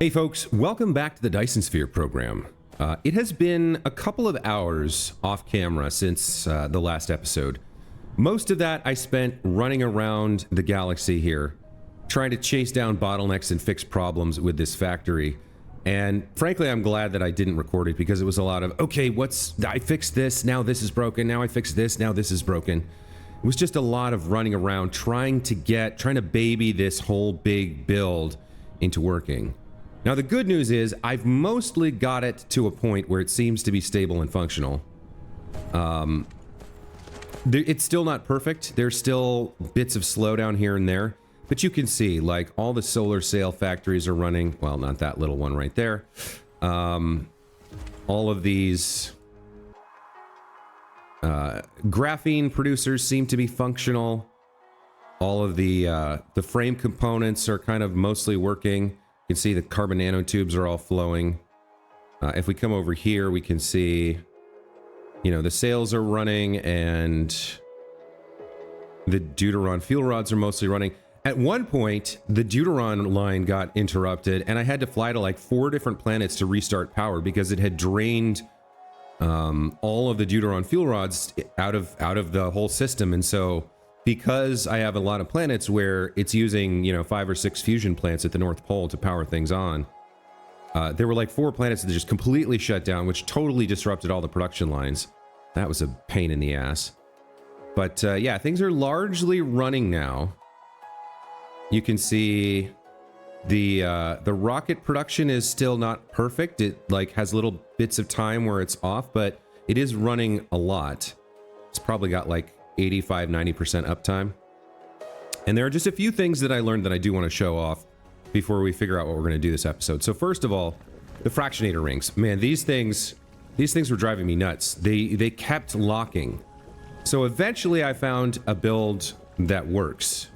Hey folks, welcome back to the Dyson Sphere program. It has been a couple of hours off camera since the last episode. Most of that I spent running around the galaxy here, trying to chase down bottlenecks and fix problems with this factory. And frankly, I'm glad that I didn't record it because it was a lot of, okay, I fixed this, now this is broken, now I fixed this, now this is broken. It was just a lot of running around trying to baby this whole big build into working. Now, the good news is I've mostly got it to a point where it seems to be stable and functional. It's still not perfect. There's still bits of slowdown here and there, but you can see like all the solar sail factories are running. Well, not that little one right there. All of these graphene producers seem to be functional. All of the frame components are kind of mostly working. You can see the carbon nanotubes are all flowing. If we come over here, we can see, the sails are running and the Deuteron fuel rods are mostly running. At one point, the Deuteron line got interrupted and I had to fly to like 4 different planets to restart power because it had drained all of the Deuteron fuel rods out of the whole system. And so because I have a lot of planets where it's using, 5 or 6 fusion plants at the North Pole to power things on, there were like 4 planets that just completely shut down, which totally disrupted all the production lines. That was a pain in the ass. But yeah, things are largely running now. You can see the rocket production is still not perfect. It like has little bits of time where it's off, but it is running a lot. It's probably got like 85-90% uptime. And there are just a few things that I learned that I do want to show off before we figure out what we're going to do this episode. So first of all, the fractionator rings. Man, these things were driving me nuts. They kept locking. So eventually I found a build that works.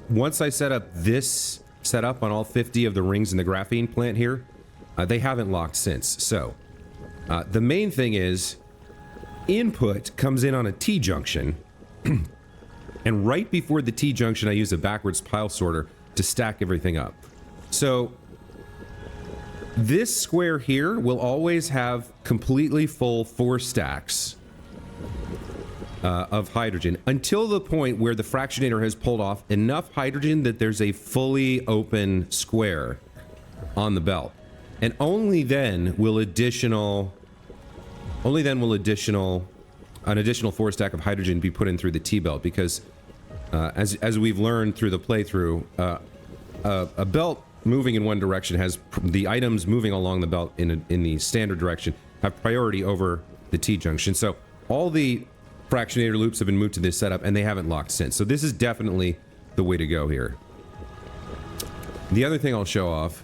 Once I set up this setup on all 50 of the rings in the graphene plant here, they haven't locked since. So the main thing is input comes in on a T-junction. And right before the T-junction, I use a backwards pile sorter to stack everything up. So this square here will always have completely full 4 stacks of hydrogen until the point where the fractionator has pulled off enough hydrogen that there's a fully open square on the belt. And only then will an additional 4 stack of hydrogen be put in through the T-belt, because as we've learned through the playthrough, a belt moving in one direction has the items moving along the belt in the standard direction have priority over the T-junction. So all the fractionator loops have been moved to this setup and they haven't locked since. So this is definitely the way to go here. The other thing I'll show off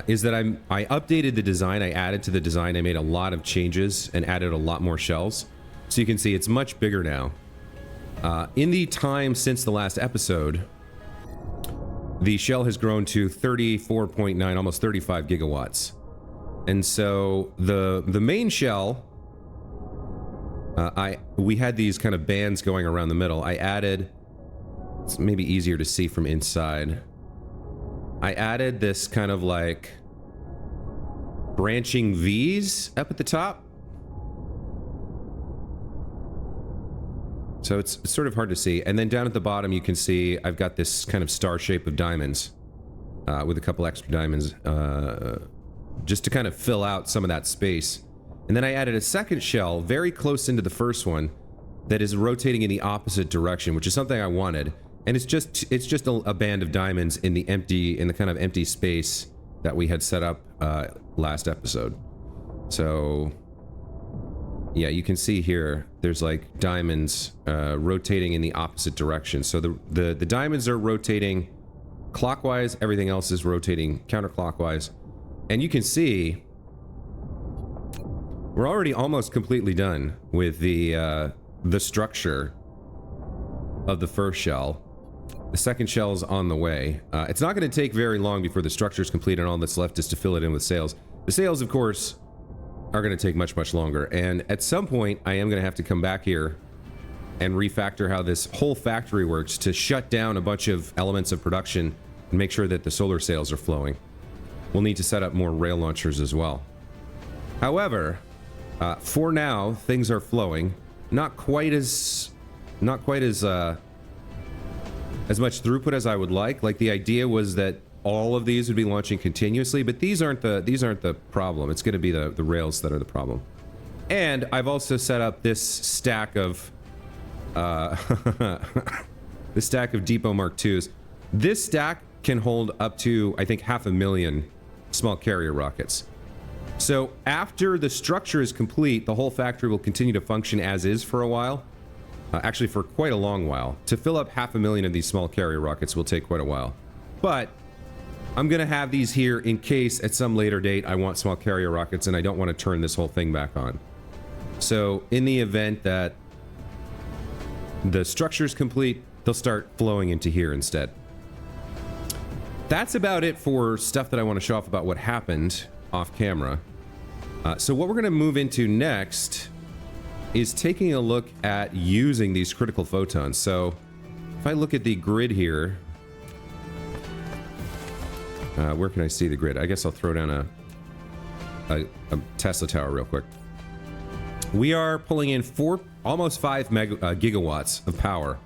is that I updated the design. I added to the design. I made a lot of changes and added a lot more shells. So you can see it's much bigger now. In the time since the last episode, the shell has grown to 34.9, almost 35 gigawatts. And so the main shell, we had these kind of bands going around the middle. I added, it's maybe easier to see from inside. I added this kind of like branching V's up at the top. So it's sort of hard to see. And then down at the bottom, you can see I've got this kind of star shape of diamonds with a couple extra diamonds just to kind of fill out some of that space. And then I added a second shell very close into the first one that is rotating in the opposite direction, which is something I wanted. And it's just a band of diamonds in the kind of empty space that we had set up last episode. So yeah, you can see here there's like diamonds rotating in the opposite direction. So the diamonds are rotating clockwise, everything else is rotating counterclockwise. And you can see we're already almost completely done with the structure of the first shell. The second shell is on the way. It's not going to take very long before the structure is complete and all that's left is to fill it in with sails. The sails, of course, are going to take much, much longer. And at some point, I am going to have to come back here and refactor how this whole factory works to shut down a bunch of elements of production and make sure that the solar sails are flowing. we'll need to set up more rail launchers as well. However, for now, things are flowing. Not quite as much throughput as I would like. Like, the idea was that all of these would be launching continuously, but these aren't the problem. It's going to be the rails that are the problem. And I've also set up this stack of this stack of Depot Mark IIs. This stack can hold up to, I think, 500,000 small carrier rockets. So after the structure is complete, the whole factory will continue to function as is for a while. Actually, for quite a long while. To fill up 500,000 of these small carrier rockets will take quite a while. But I'm going to have these here in case at some later date I want small carrier rockets and I don't want to turn this whole thing back on. So in the event that the structure is complete, they'll start flowing into here instead. That's about it for stuff that I want to show off about what happened off camera. So what we're going to move into next is taking a look at using these critical photons. So if I look at the grid here, where can I see the grid? I guess I'll throw down a Tesla tower real quick. We are pulling in almost 5 gigawatts of power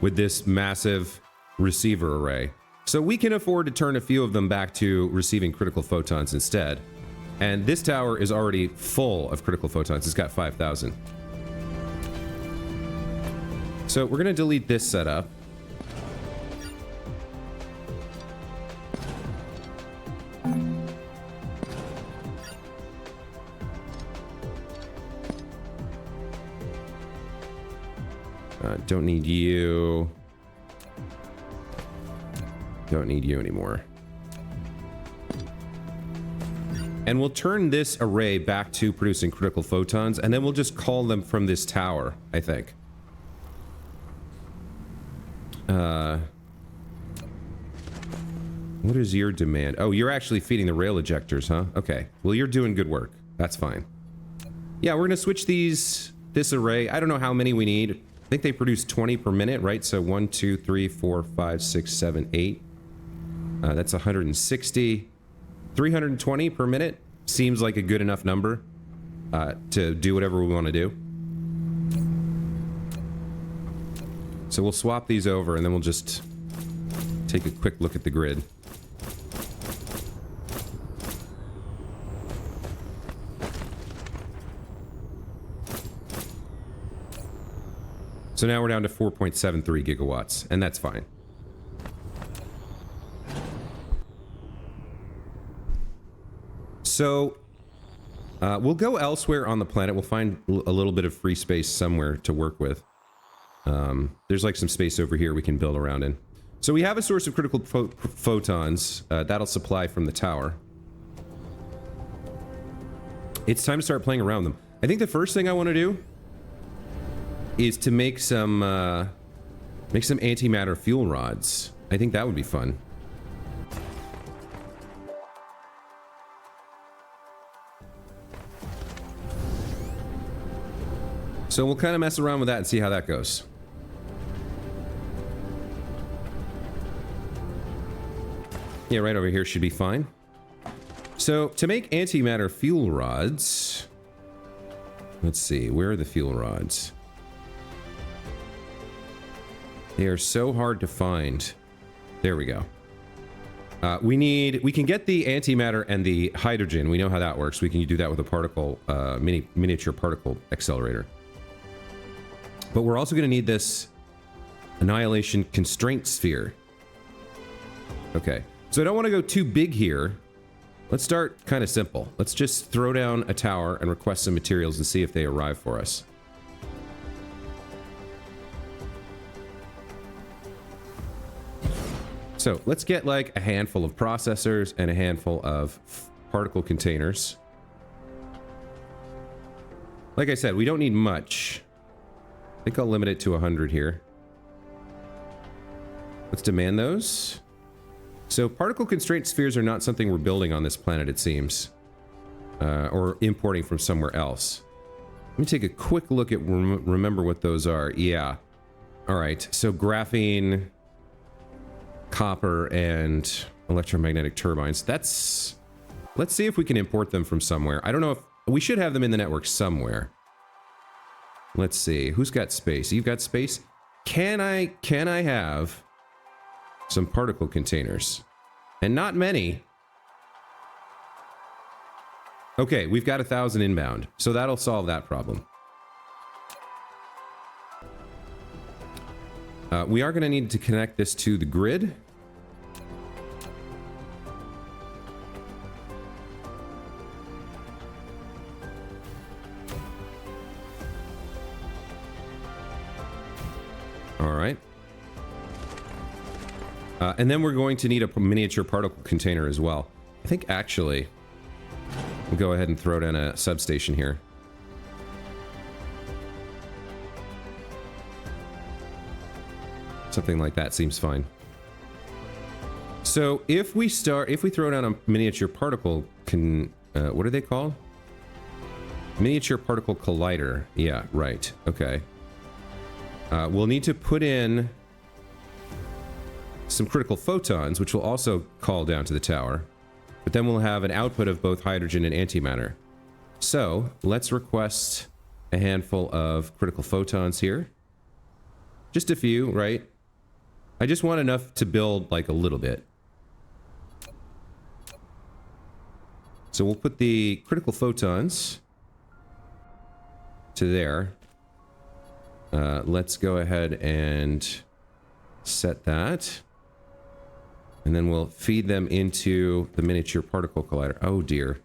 with this massive receiver array. So we can afford to turn a few of them back to receiving critical photons instead. And this tower is already full of critical photons. It's got 5,000. So we're going to delete this setup. Don't need you. Don't need you anymore. And we'll turn this array back to producing critical photons, and then we'll just call them from this tower, I think. What is your demand? Oh, you're actually feeding the rail ejectors, huh? Okay. Well, you're doing good work. That's fine. Yeah, we're going to switch this array. I don't know how many we need. I think they produce 20 per minute, right? So 1, 2, 3, 4, 5, 6, 7, 8. That's 160. 320 per minute seems like a good enough number to do whatever we want to do. So we'll swap these over and then we'll just take a quick look at the grid. So now we're down to 4.73 gigawatts, and that's fine. So we'll go elsewhere on the planet. We'll find a little bit of free space somewhere to work with. There's like some space over here we can build around in. So we have a source of critical photons that'll supply from the tower. It's time to start playing around them. I think the first thing I want to do is to make some antimatter fuel rods. I think that would be fun. So we'll kind of mess around with that and see how that goes. Yeah, right over here should be fine. So to make antimatter fuel rods, let's see, where are the fuel rods? They are so hard to find. There we go. We can get the antimatter and the hydrogen. We know how that works. We can do that with a particle, miniature particle accelerator. But we're also going to need this annihilation constraint sphere. Okay, so I don't want to go too big here. Let's start kind of simple. Let's just throw down a tower and request some materials and see if they arrive for us. So let's get like a handful of processors and a handful of particle containers. Like I said, we don't need much. I think I'll limit it to 100 here. Let's demand those. So particle constraint spheres are not something we're building on this planet, it seems. Or importing from somewhere else. Let me take a quick look at remember what those are. Yeah. All right. So graphene, copper, and electromagnetic turbines. That's Let's see if we can import them from somewhere. I don't know if we should have them in the network somewhere. Let's see. Who's got space? You've got space? Can I have some particle containers? And not many. Okay, we've got 1,000 inbound, so that'll solve that problem. We are going to need to connect this to the grid. All right. And then we're going to need a miniature particle container as well. I think actually, we'll go ahead and throw down a substation here. Something like that seems fine. So if we throw down a miniature particle, what are they called? Miniature particle collider. Yeah, right. Okay. We'll need to put in some critical photons, which will also call down to the tower. But then we'll have an output of both hydrogen and antimatter. So let's request a handful of critical photons here. Just a few, right? I just want enough to build like a little bit. So we'll put the critical photons to there. Let's go ahead and set that. And then we'll feed them into the miniature particle collider. Oh dear.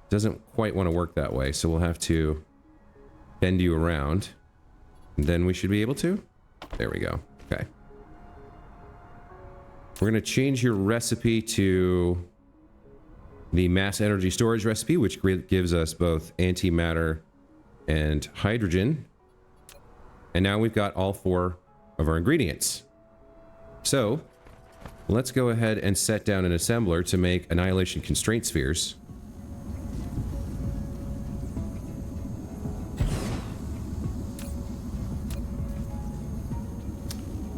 Doesn't quite want to work that way, so we'll have to bend you around. And then we should be able to. There we go. Okay. We're going to change your recipe to the mass energy storage recipe, which gives us both antimatter and hydrogen. And now we've got all 4 of our ingredients. So let's go ahead and set down an assembler to make annihilation constraint spheres.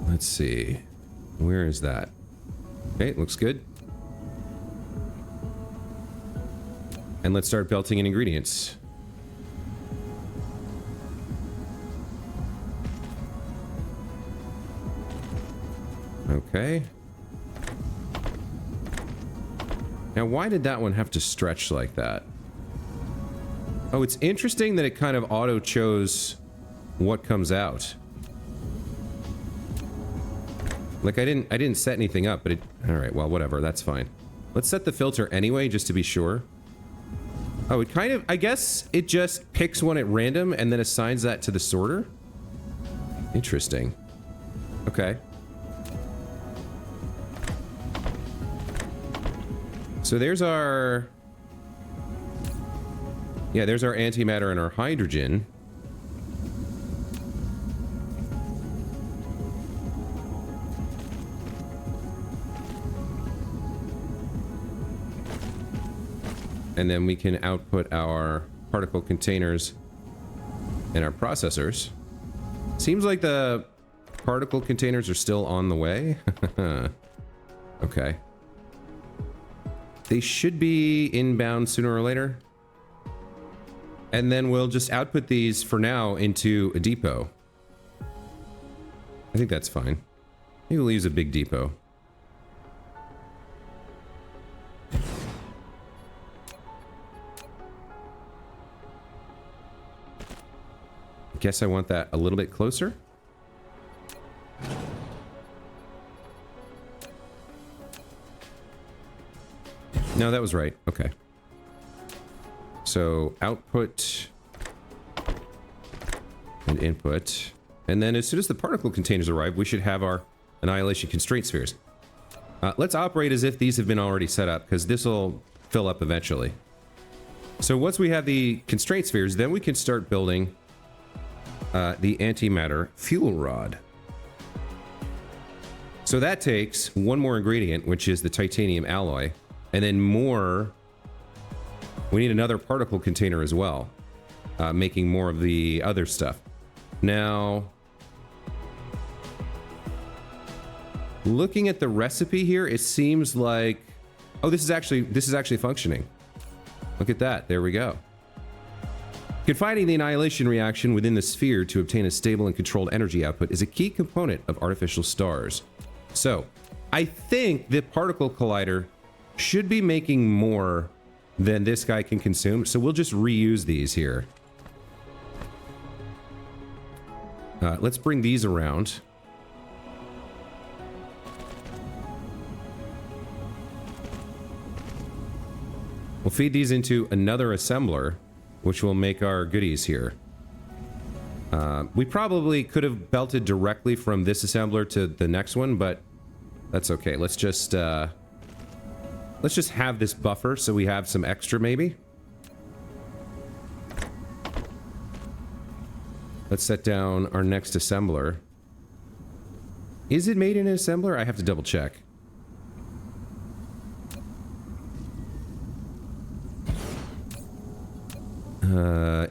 Let's see. Where is that? Okay, looks good. And let's start belting in ingredients. Okay. Now, why did that one have to stretch like that? Oh, it's interesting that it kind of auto-chose what comes out. Like, I didn't set anything up, but it... Alright, well, whatever, that's fine. Let's set the filter anyway, just to be sure. Oh, it kind of... I guess it just picks one at random and then assigns that to the sorter? Interesting. Okay. So there's our... Yeah, there's our antimatter and our hydrogen. And then we can output our particle containers and our processors. Seems like the particle containers are still on the way. Okay. They should be inbound sooner or later. And then we'll just output these for now into a depot. I think that's fine. Maybe we'll use a big depot. Guess I want that a little bit closer. No, that was right. Okay. So output and input. And then as soon as the particle containers arrive, we should have our annihilation constraint spheres. Let's operate as if these have been already set up, because this will fill up eventually. So once we have the constraint spheres, then we can start building the antimatter fuel rod. So that takes one more ingredient, which is the titanium alloy, and then more. We need another particle container as well, making more of the other stuff. Now, looking at the recipe here, it seems like, oh, this is actually functioning. Look at that. There we go. Confining the annihilation reaction within the sphere to obtain a stable and controlled energy output is a key component of artificial stars. So, I think the particle collider should be making more than this guy can consume, so we'll just reuse these here. Let's bring these around. We'll feed these into another assembler, which will make our goodies here. We probably could have belted directly from this assembler to the next one, but that's okay. Let's just have this buffer so we have some extra, maybe. Let's set down our next assembler. Is it made in an assembler? I have to double check.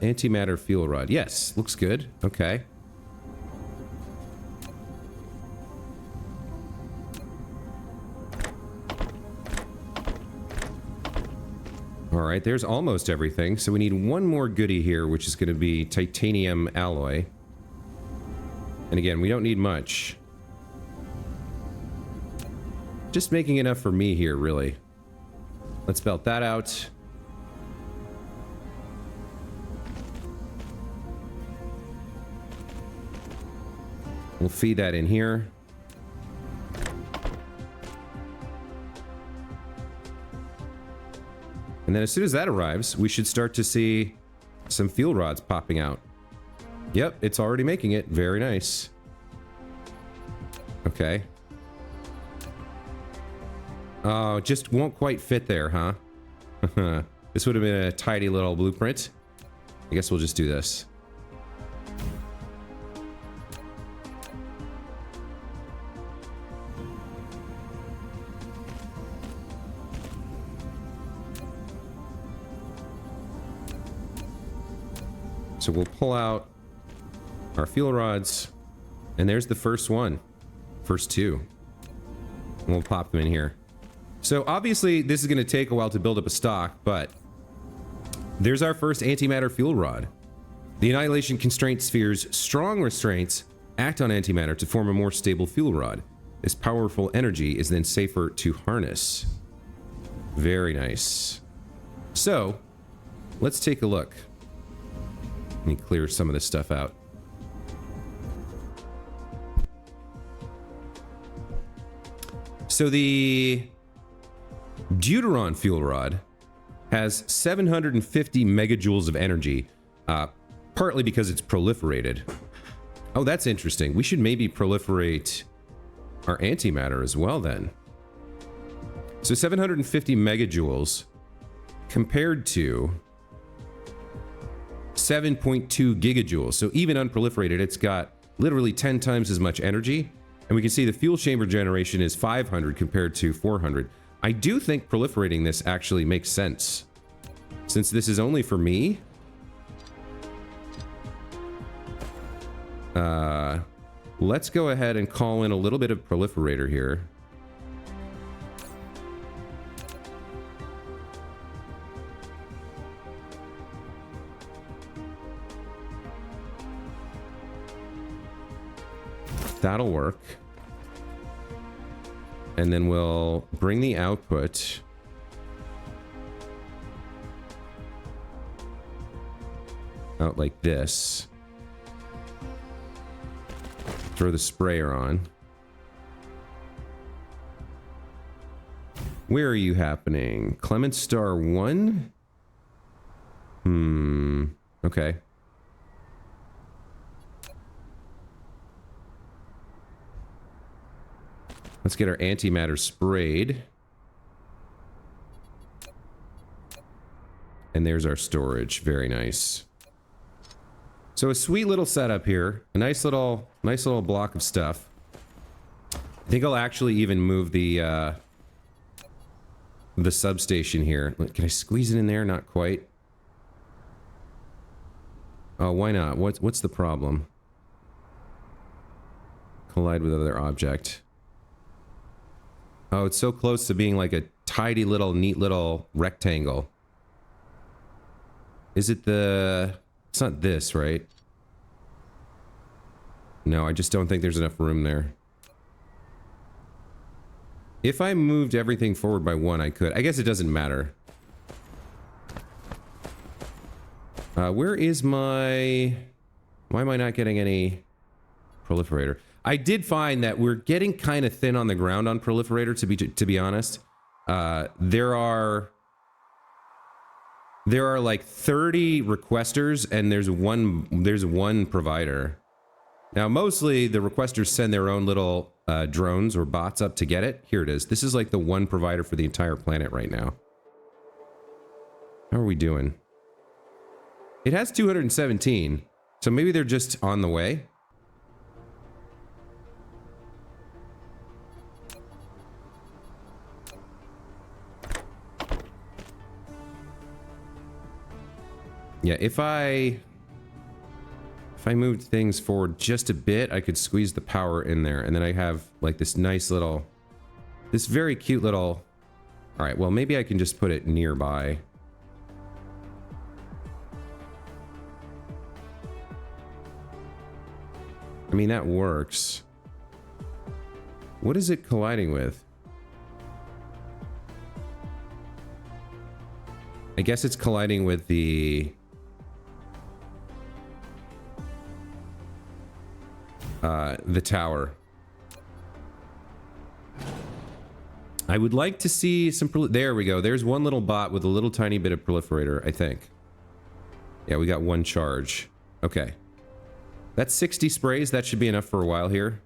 Antimatter fuel rod. Yes, looks good. Okay. All right, there's almost everything. So we need one more goodie here, which is going to be titanium alloy. And again, we don't need much. Just making enough for me here, really. Let's belt that out. We'll feed that in here. And then as soon as that arrives, we should start to see some fuel rods popping out. Yep, it's already making it. Very nice. Okay. Oh, just won't quite fit there, huh? This would have been a tidy little blueprint. I guess we'll just do this. So we'll pull out our fuel rods, and there's the first one. First two. And we'll pop them in here. So obviously this is going to take a while to build up a stock, but there's our first antimatter fuel rod. The annihilation constraint sphere's strong restraints act on antimatter to form a more stable fuel rod. This powerful energy is then safer to harness. Very nice. So let's take a look. Let me clear some of this stuff out. So the Deuteron fuel rod has 750 megajoules of energy, partly because it's proliferated. Oh, that's interesting. We should maybe proliferate our antimatter as well then. So 750 megajoules compared to 7.2 gigajoules. So even unproliferated, it's got literally 10 times as much energy. And we can see the fuel chamber generation is 500 compared to 400. I do think proliferating this actually makes sense. Since this is only for me. Let's go ahead and call in a little bit of proliferator here. That'll work. And then we'll bring the output out like this. Throw the sprayer on. Where are you happening? Clement Star 1? Okay. Let's get our antimatter sprayed. And there's our storage. Very nice. So a sweet little setup here. A nice little block of stuff. I think I'll actually even move the substation here. Can I squeeze it in there? Not quite. Oh, why not? What's the problem? Collide with other object. Oh, it's so close to being like a tidy little, neat little rectangle. Is it the... It's not this, right? No, I just don't think there's enough room there. If I moved everything forward by 1, I could. I guess it doesn't matter. Where is my... Why am I not getting any proliferator? I did find that we're getting kind of thin on the ground on proliferator, to be honest. There are like 30 requesters and there's one provider. Now, mostly the requesters send their own little drones or bots up to get it. Here it is. This is like the one provider for the entire planet right now. How are we doing? It has 217, so maybe they're just on the way. Yeah, if I moved things forward just a bit, I could squeeze the power in there, and then I have like this nice little, this very cute little... All right, well, maybe I can just put it nearby. I mean, that works. What is it colliding with? I guess it's colliding with the tower. I would like to see some... There we go. There's one little bot with a little tiny bit of proliferator, I think. Yeah, we got one charge. Okay. That's 60 sprays. That should be enough for a while here.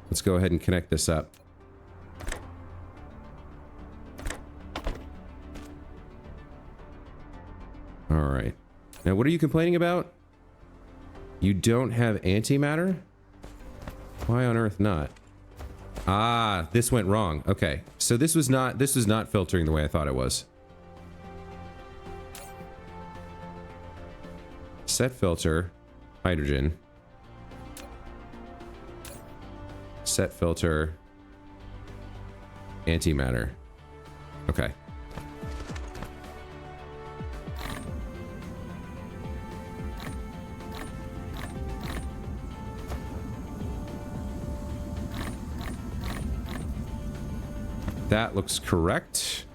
Let's go ahead and connect this up. All right. Now, what are you complaining about? You don't have antimatter? Why on earth not? Ah, this went wrong. Okay. So this was not filtering the way I thought it was. Set filter, hydrogen. Set filter, antimatter. Okay. That looks correct.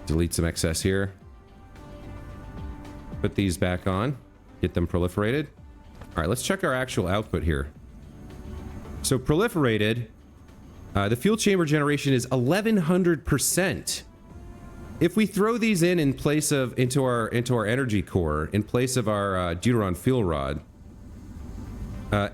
Delete some excess here. Put these back on. Get them proliferated. All right, let's check our actual output here. So proliferated, the fuel chamber generation is 1100%. If we throw these in place of into our energy core, in place of our deuteron fuel rod,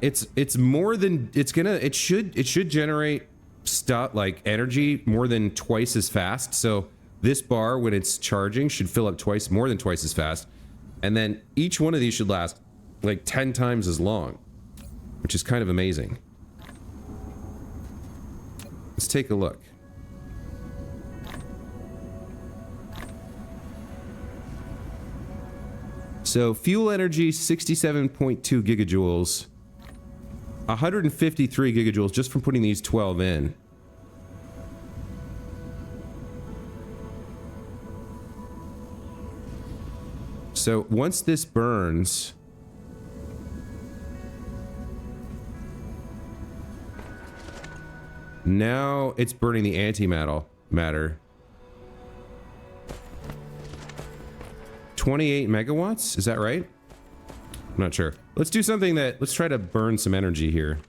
it's more than it should generate stuff like energy more than twice as fast. So this bar, when it's charging, should fill up more than twice as fast, and then each one of these should last like 10 times as long, which is kind of amazing. Let's take a look. So fuel energy 67.2 gigajoules. 153 gigajoules just from putting these 12 in. So once this burns, now it's burning the antimatter. 28 megawatts? Is that right? I'm not sure. Let's do something that... Let's try to burn some energy here.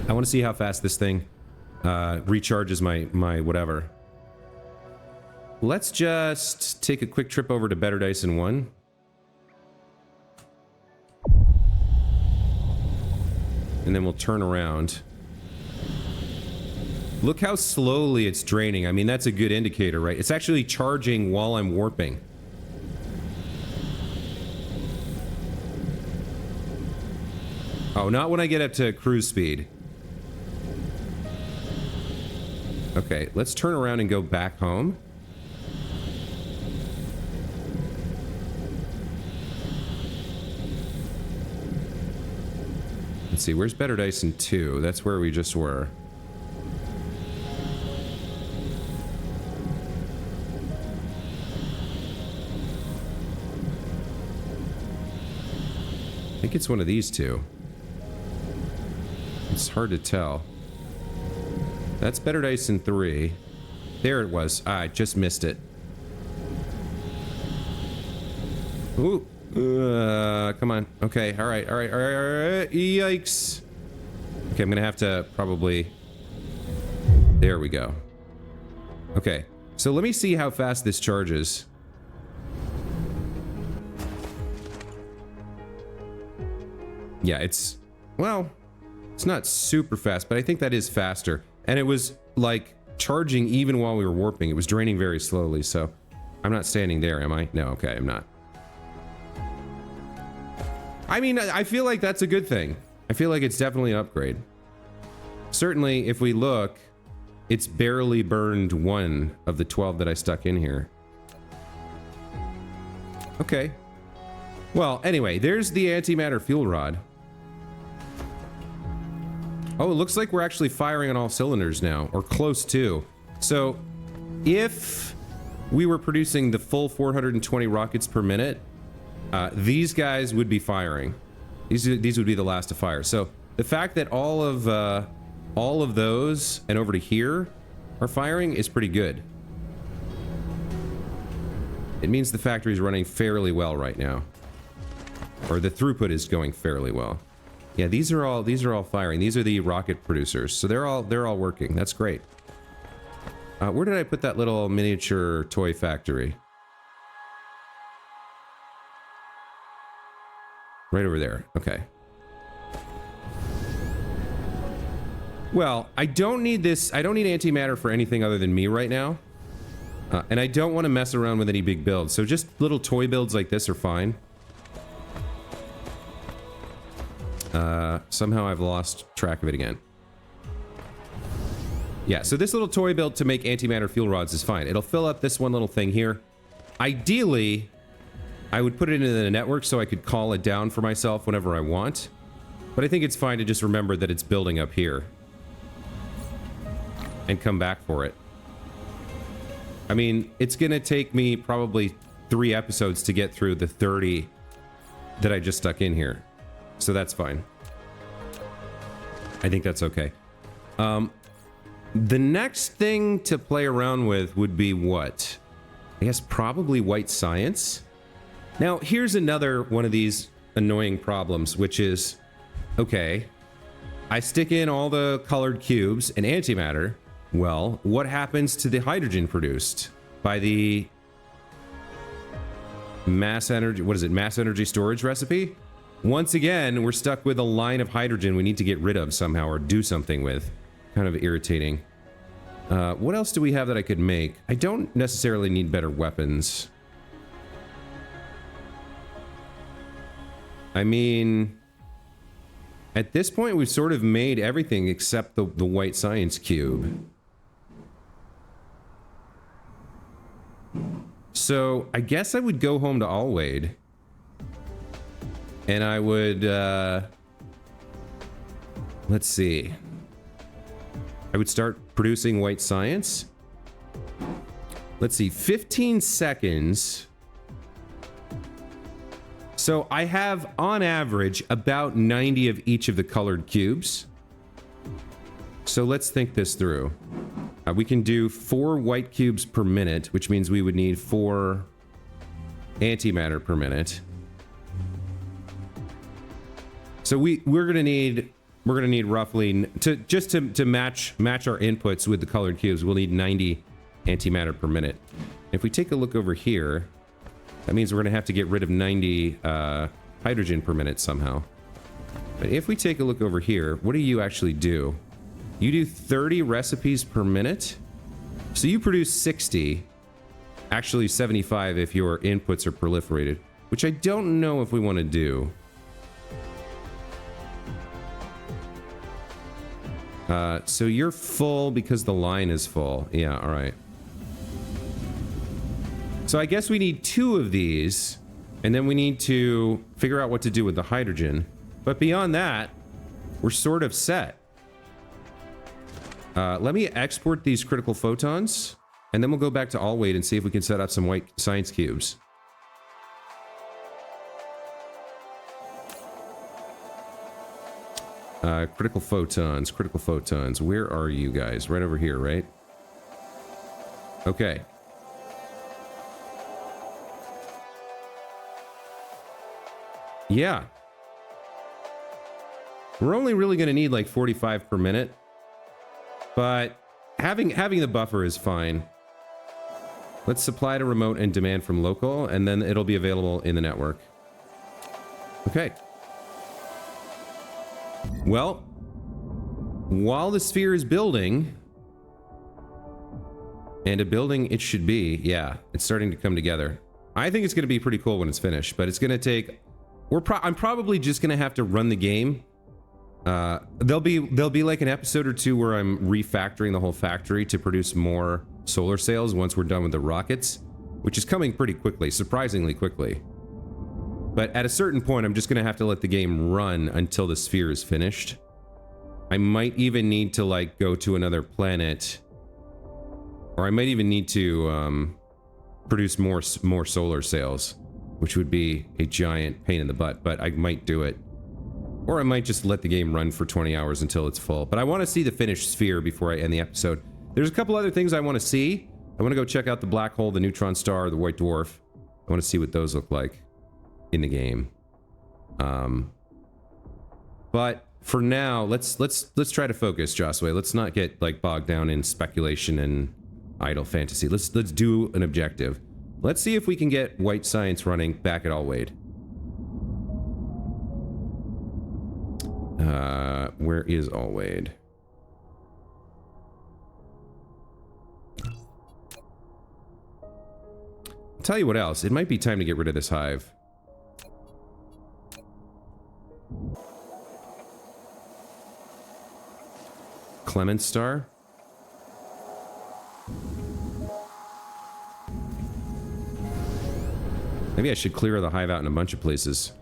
I want to see how fast this thing recharges my whatever. Let's just take a quick trip over to Better Dyson 1. And then we'll turn around. Look how slowly it's draining. I mean, that's a good indicator, right? It's actually charging while I'm warping. Oh, not when I get up to cruise speed. Okay, let's turn around and go back home. Let's see, where's Better Dyson 2? That's where we just were. think it's one of these two. It's hard to tell. That's better Dyson 3. There it was. I just missed it. Ooh. Come on. Okay. All right. Yikes. Okay, I'm gonna have to probably... There we go. Okay. So let me see how fast this charges. Yeah, it's... Well, it's not super fast, but I think that is faster. And it was, like, charging even while we were warping. It was draining very slowly, so... I'm not standing there, am I? No, okay, I'm not. I mean, I feel like that's a good thing. I feel like it's definitely an upgrade. Certainly, if we look, it's barely burned 1 of the 12 that I stuck in here. Okay. Well, anyway, there's the antimatter fuel rod. Oh, it looks like we're actually firing on all cylinders now, or close to. So, if we were producing the full 420 rockets per minute, these guys would be firing. These would be the last to fire. So the fact that all of those and over to here are firing is pretty good. It means the factory's running fairly well right now, or the throughput is going fairly well. Yeah, these are all firing. These are the rocket producers, so they're all working. That's great. Where did I put that little miniature toy factory? Right over there. Okay. Well, I don't need this. I don't need antimatter for anything other than me right now. And I don't want to mess around with any big builds. So just little toy builds like this are fine. Somehow I've lost track of it again. Yeah, so this little toy build to make antimatter fuel rods is fine. It'll fill up this one little thing here. Ideally, I would put it into the network so I could call it down for myself whenever I want. But I think it's fine to just remember that it's building up here. And come back for it. I mean, it's gonna take me probably 3 episodes to get through the 30 that I just stuck in here. So that's fine. I think that's okay. The next thing to play around with would be what? I guess probably white science. Now, here's another one of these annoying problems, which is, okay, I stick in all the colored cubes and antimatter. Well, what happens to the hydrogen produced by the mass energy, what is it, mass energy storage recipe? Once again, we're stuck with a line of hydrogen we need to get rid of somehow or do something with. Kind of irritating. What else do we have that I could make? I don't necessarily need better weapons. I mean, at this point, we've sort of made everything except the white science cube. So I guess I would go home to Alwade. And I would, let's see. I would start producing white science. Let's see, 15 seconds. So I have, on average, about 90 of each of the colored cubes. So let's think this through. We can do 4 white cubes per minute, which means we would need 4 antimatter per minute. So we're gonna need roughly to match our inputs with the colored cubes. We'll need 90 antimatter per minute. If we take a look over here, that means we're gonna have to get rid of 90 hydrogen per minute somehow. But if we take a look over here, what do you actually do? You do 30 recipes per minute. So you produce 60, actually 75 if your inputs are proliferated, which I don't know if we want to do. So you're full because the line is full. Yeah, all right. So I guess we need 2 of these, and then we need to figure out what to do with the hydrogen. But beyond that, we're sort of set. Let me export these critical photons, and then we'll go back to Alwade and see if we can set up some white science cubes. Critical photons, critical photons. Where are you guys? Right over here, right? Okay. Yeah. We're only really going to need like 45 per minute. But having the buffer is fine. Let's supply to remote and demand from local, and then it'll be available in the network. Okay. Well, while the sphere is building, and a building it should be, yeah, it's starting to come together. I think it's going to be pretty cool when it's finished, but it's going to take... I'm probably just going to have to run the game. There'll be like an episode or two where I'm refactoring the whole factory to produce more solar sails once we're done with the rockets, which is coming pretty quickly, surprisingly quickly. But at a certain point, I'm just going to have to let the game run until the sphere is finished. I might even need to like go to another planet, or I might even need to produce more solar sails, which would be a giant pain in the butt, but I might do it. Or I might just let the game run for 20 hours until it's full. But I want to see the finished sphere before I end the episode. There's a couple other things I want to see. I want to go check out the black hole, the neutron star, the white dwarf. I want to see what those look like in the game. But for now, let's try to focus, Josiwe. Let's not get like bogged down in speculation and idle fantasy. Let's do an objective. Let's see if we can get white science running back at Alwade. Where is Alwade? I'll tell you what else. It might be time to get rid of this hive. Clement Star? Maybe I should clear the hive out in a bunch of places.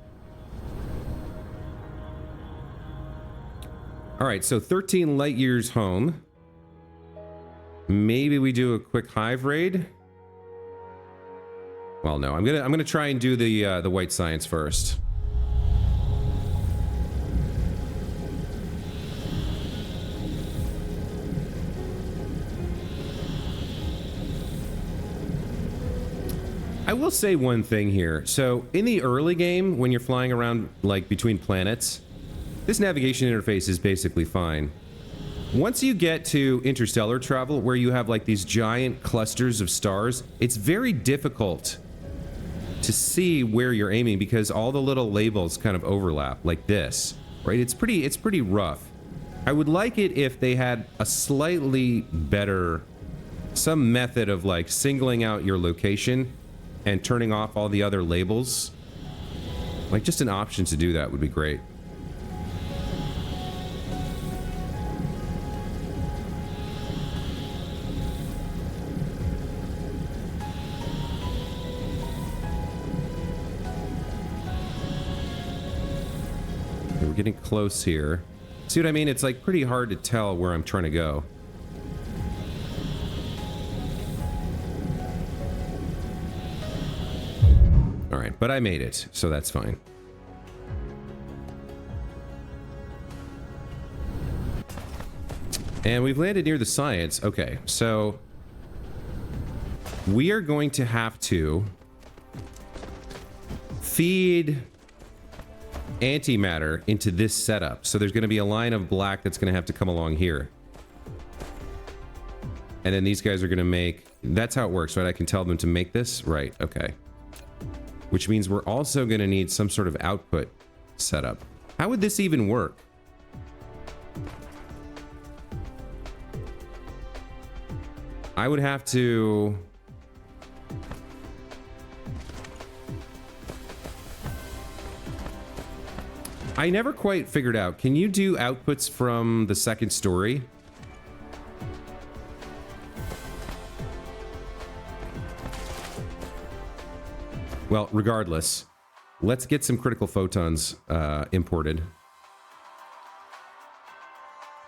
All right, so 13 light years home. Maybe we do a quick hive raid. Well, no, I'm gonna try and do the white science first. I will say one thing here. So in the early game, when you're flying around like between planets, this navigation interface is basically fine. Once you get to interstellar travel, where you have like these giant clusters of stars, it's very difficult to see where you're aiming because all the little labels kind of overlap like this, right? It's pretty rough. I would like it if they had a slightly better, some method of like singling out your location and turning off all the other labels. Like just an option to do that would be great. We're getting close here. See what I mean? It's like pretty hard to tell where I'm trying to go. All right, but I made it, so that's fine. And we've landed near the science. Okay, so we are going to have to feed antimatter into this setup. So there's going to be a line of black that's going to have to come along here. And then these guys are going to make... That's how it works, right? I can tell them to make this? Right, okay. Which means we're also going to need some sort of output setup. How would this even work? I would have to... I never quite figured out. Can you do outputs from the second story? Well, regardless, let's get some critical photons imported.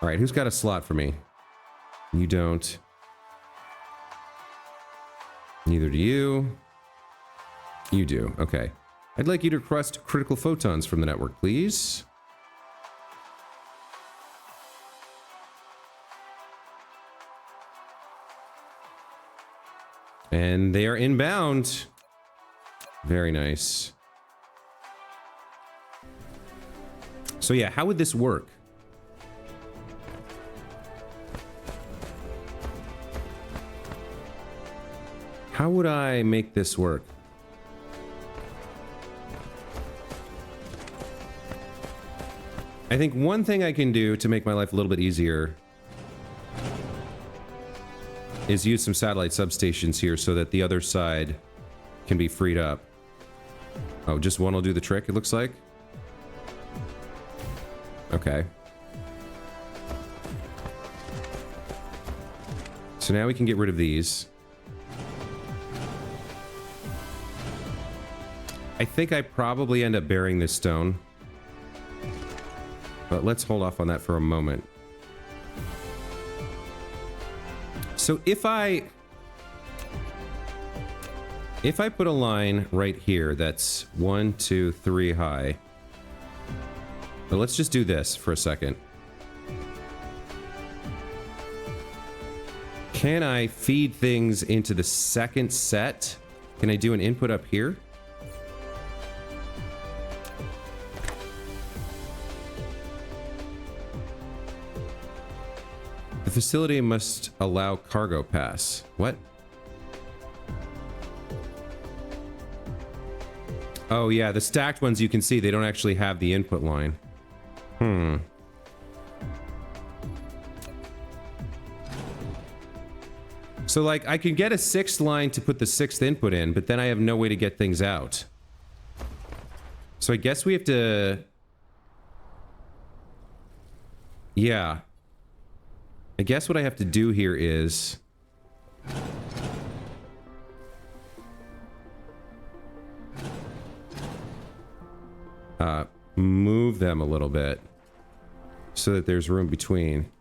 All right, who's got a slot for me? You don't. Neither do you. You do. Okay. I'd like you to request critical photons from the network, please. And they are inbound. Very nice. So yeah, how would this work? How would I make this work? I think one thing I can do to make my life a little bit easier is use some satellite substations here so that the other side can be freed up. Oh, just one will do the trick, it looks like. Okay. So now we can get rid of these. I think I probably end up burying this stone. But let's hold off on that for a moment. So if I put a line right here that's 1, 2, 3 high. But let's just do this for a second. Can I feed things into the second set? Can I do an input up here? The facility must allow cargo pass. What? Oh yeah, the stacked ones you can see, they don't actually have the input line. So like, I can get a 6th line to put the 6th input in, but then I have no way to get things out. So I guess we have to... Yeah. I guess what I have to do here is... move them a little bit so that there's room between.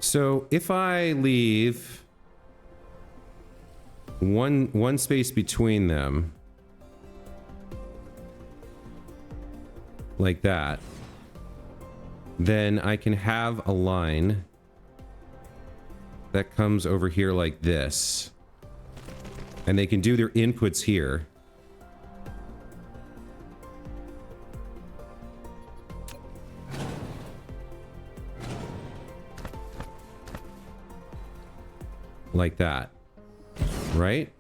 So if I leave one space between them like that, then I can have a line that comes over here like this. And they can do their inputs here. Like that. Right?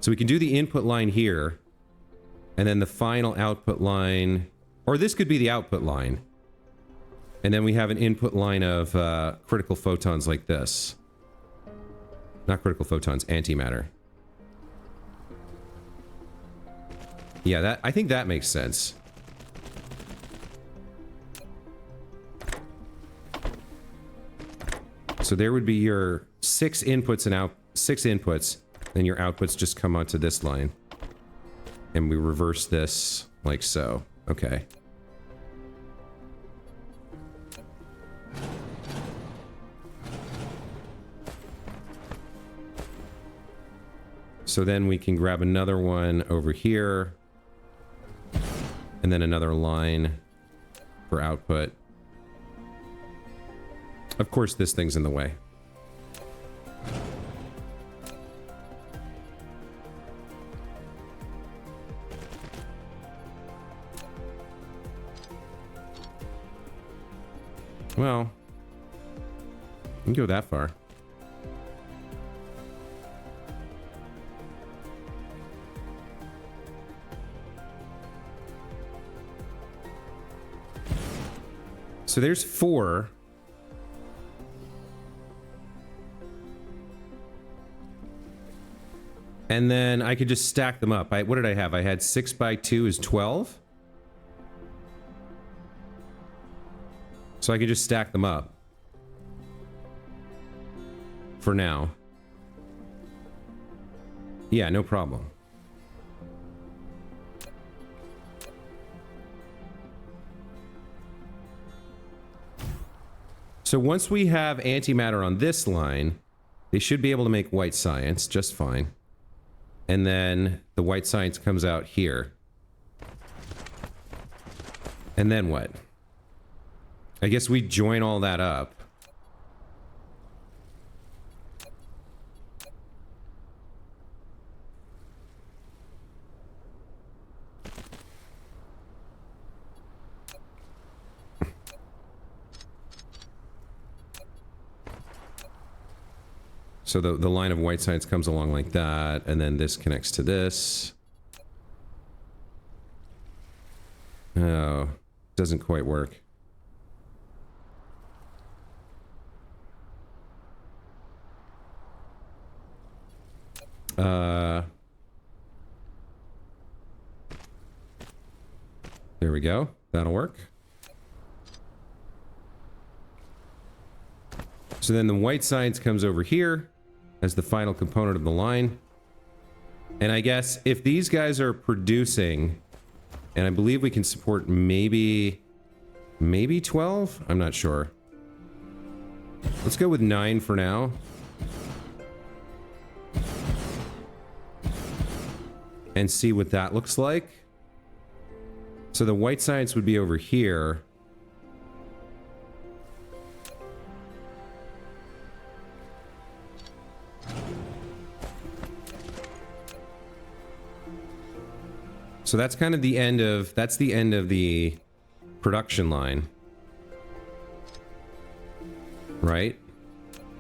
So we can do the input line here. And then the final output line... Or this could be the output line. And then we have an input line of critical photons like this. Not critical photons, antimatter. Yeah, I think that makes sense. So there would be your 6 inputs and 6 inputs, then your outputs just come onto this line. And we reverse this like so. Okay. So then we can grab another one over here. And then another line for output. Of course, this thing's in the way. Well, you can go that far. So there's 4. And then I could just stack them up. What did I have? I had 6 by 2 is 12. So I could just stack them up. For now. Yeah, no problem. So once we have antimatter on this line, they should be able to make white science just fine. And then the white science comes out here. And then what? I guess we join all that up. So the line of white science comes along like that, and then this connects to this. Oh, doesn't quite work. There we go. That'll work. So then the white science comes over here as the final component of the line. And I guess if these guys are producing, and I believe we can support maybe 12? I'm not sure. Let's go with 9 for now. And see what that looks like. So the white science would be over here. So that's kind of the end of, that's the end of the production line. Right?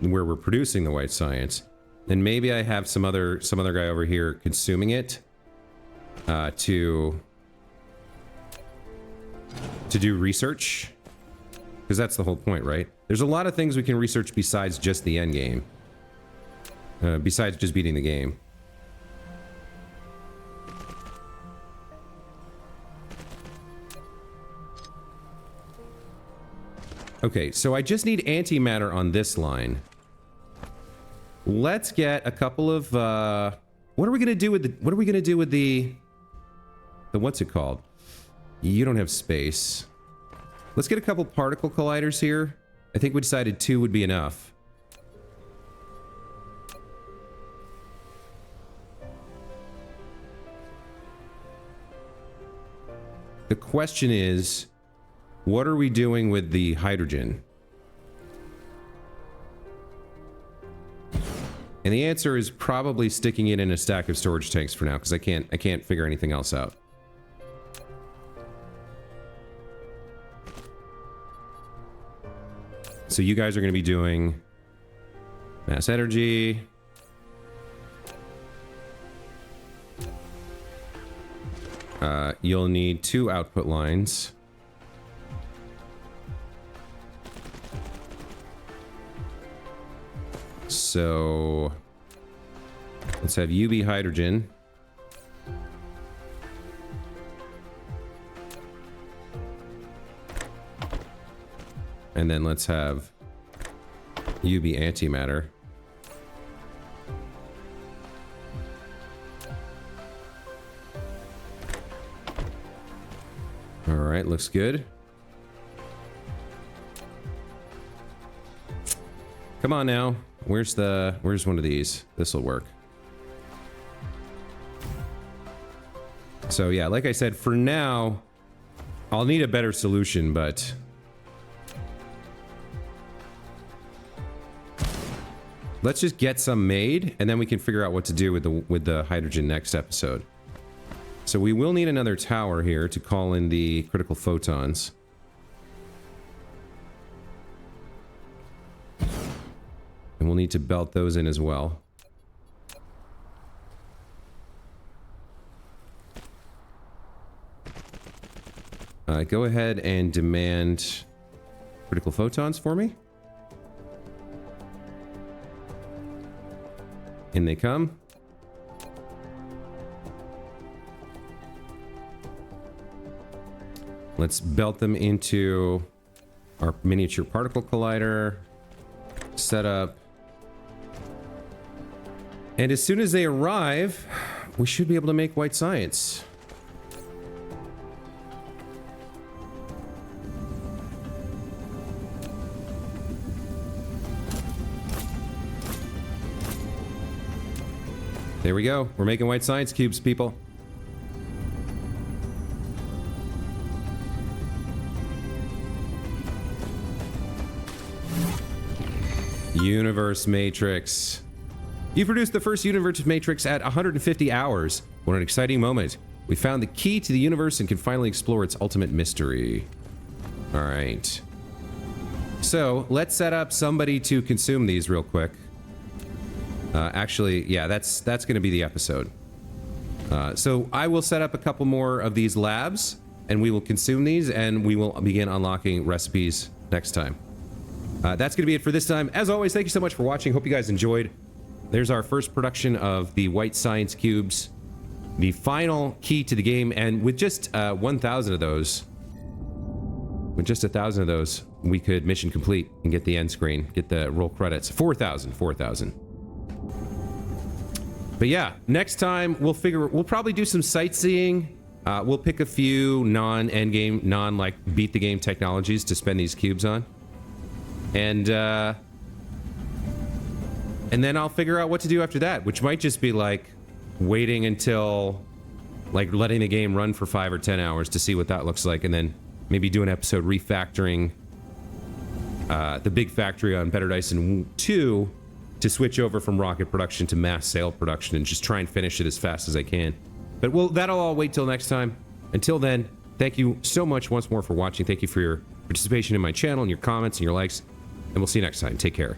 Where we're producing the white science. And maybe I have some other guy over here consuming it to do research. Because that's the whole point, right? There's a lot of things we can research besides just the end game. Besides just beating the game. Okay, so I just need antimatter on this line. Let's get a couple of what are we gonna do with the what's it called? You don't have space. Let's get a couple particle colliders here. I think we decided 2 would be enough. The question is, what are we doing with the hydrogen? And the answer is probably sticking it in a stack of storage tanks for now, because I can't figure anything else out. So you guys are going to be doing mass energy. You'll need 2 output lines. So let's have you be hydrogen. And then let's have you be antimatter. All right, looks good. Come on now. Where's one of these? This'll work. So yeah, like I said, for now, I'll need a better solution, but let's just get some made, and then we can figure out what to do with the hydrogen next episode. So we will need another tower here to call in the critical photons. And we'll need to belt those in as well. Go ahead and demand critical photons for me. In they come. Let's belt them into our miniature particle collider. Setup. And as soon as they arrive, we should be able to make white science. There we go. We're making white science cubes, people. Universe Matrix. You produced the first Universe Matrix at 150 hours. What an exciting moment. We found the key to the universe and can finally explore its ultimate mystery. All right. So let's set up somebody to consume these real quick. Actually, yeah, that's going to be the episode. So I will set up a couple more of these labs, and we will consume these, and we will begin unlocking recipes next time. That's going to be it for this time. As always, thank you so much for watching. Hope you guys enjoyed. There's our first production of the white science cubes, the final key to the game, and with just 1,000 of those, with just 1,000 of those, we could mission complete and get the end screen, get the roll credits. 4,000. But yeah, next time we'll probably do some sightseeing. We'll pick a few non-endgame, non-like beat the game technologies to spend these cubes on. And then I'll figure out what to do after that, which might just be like waiting until like letting the game run for 5 or 10 hours to see what that looks like, and then maybe do an episode refactoring the big factory on Better Dyson 2 to switch over from rocket production to mass sale production and just try and finish it as fast as I can. But that'll all wait till next time. Until then, thank you so much once more for watching. Thank you for your participation in my channel and your comments and your likes. And we'll see you next time. Take care.